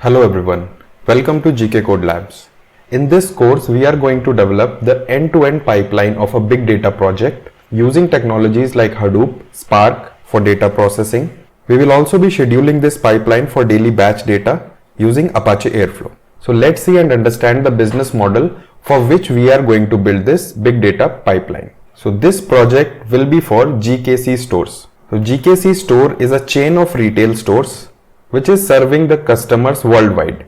Hello everyone, welcome to GK Code Labs. In this course, we are going to develop the end-to-end pipeline of a big data project using technologies like Hadoop, Spark for data processing. We will also be scheduling this pipeline for daily batch data using Apache Airflow. So let's see and understand the business model for which we are going to build this big data pipeline. So this project will be for GKC stores. So GKC store is a chain of retail stores which is serving the customers worldwide.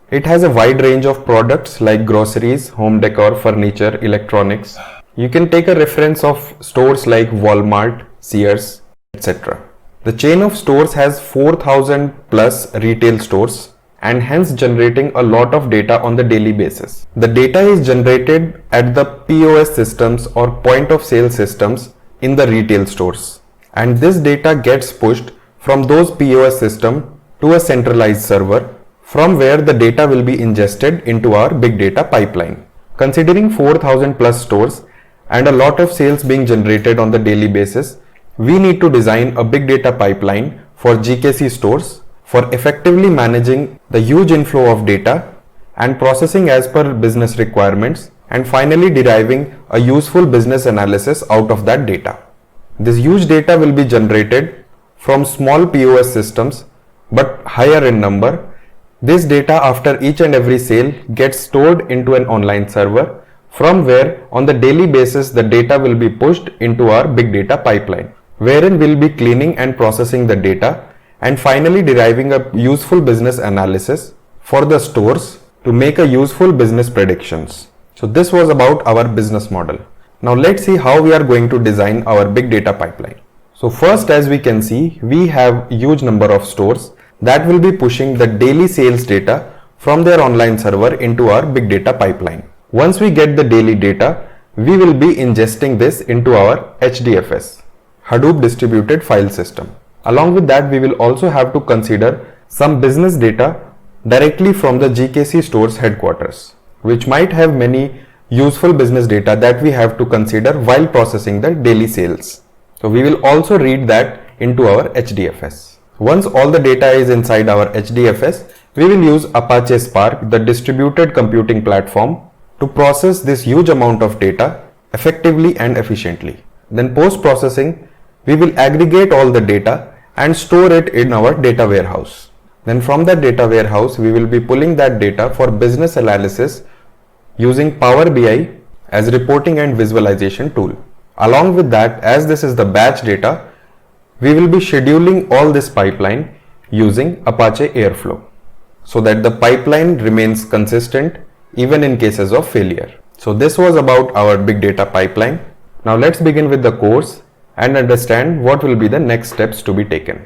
It has a wide range of products like groceries, home decor, furniture, electronics. You can take a reference of stores like Walmart, Sears, etc. The chain of stores has 4,000 plus retail stores and hence generating a lot of data on the daily basis. The data is generated at the POS systems or point of sale systems in the retail stores, and this data gets pushed from those POS systems to a centralized server from where the data will be ingested into our big data pipeline. Considering 4,000 plus stores and a lot of sales being generated on the daily basis, we need to design a big data pipeline for GKC stores for effectively managing the huge inflow of data and processing as per business requirements, and finally deriving a useful business analysis out of that data. This huge data will be generated from small POS systems but higher in number. This data after each and every sale gets stored into an online server from where on the daily basis the data will be pushed into our big data pipeline, wherein we'll be cleaning and processing the data and finally deriving a useful business analysis for the stores to make a useful business predictions. So this was about our business model. Now let's see how we are going to design our big data pipeline. So first, as we can see, we have huge number of stores that will be pushing the daily sales data from their online server into our big data pipeline. Once we get the daily data, we will be ingesting this into our HDFS, Hadoop Distributed File System. Along with that, we will also have to consider some business data directly from the GKC stores headquarters, which might have many useful business data that we have to consider while processing the daily sales. So we will also read that into our HDFS. Once all the data is inside our HDFS, we will use Apache Spark, the distributed computing platform, to process this huge amount of data effectively and efficiently. Then post-processing, we will aggregate all the data and store it in our data warehouse. Then from that data warehouse, we will be pulling that data for business analysis using Power BI as reporting and visualization tool. Along with that, as this is the batch data, we will be scheduling all this pipeline using Apache Airflow so that the pipeline remains consistent even in cases of failure. So this was about our big data pipeline. Now let's begin with the course and understand what will be the next steps to be taken.